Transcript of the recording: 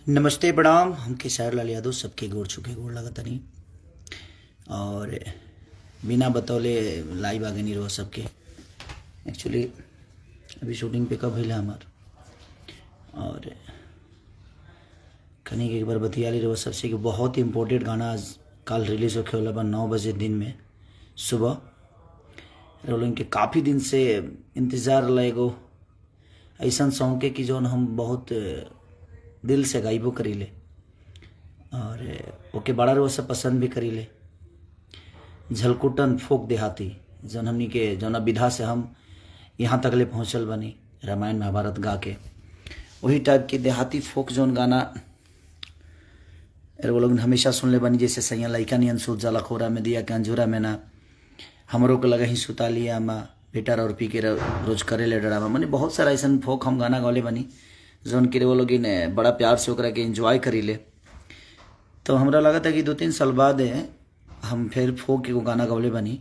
नमस्ते प्रणाम। हम खेसारी लाल यादव सबके गोड़ छुके गोड़ लगतनी और बिना बतौले लाइव आगे नहीं रहो सबके। एक्चुअली अभी शूटिंग पे कब भैया हमार और कहीं एक बार बतिया ली रहो सबसे कि बहुत ही इम्पोर्टेंट गाना आज कल रिलीज़ होके वाला बा 9 बजे दिन में सुबह। रोलिंग के काफ़ी दिन से इंतज़ार लगो ऐसा सॉन्ग के कि जौन हम बहुत दिल से गाइबो करीले और ओके बड़ा रो सब पसंद भी करीले। झलकुटन फोक देहाती जौन हमनी के जौन विधा से हम यहाँ तक ले पहुँचल बनी रामायण महाभारत गा के वही टाइप के देहाती फोक जौन गाना वो लोग हमेशा सुन ले बनी। जैसे सैया लइका नियन सूत जाला खोरा में दिया के अंजूरा में ना हमरों को लगा ही सुता लिया माँ बेटा और पी के रोज करे ले डरावा। मैंने बहुत सारा ऐसा फोक हम गाना गौले बनी जौन के वो लोग बड़ा प्यार से ओकरा के एंजॉय करी ले। तो हमरा लगा था कि 2-3 साल बाद हम फिर फोक के गाना गौले बनी।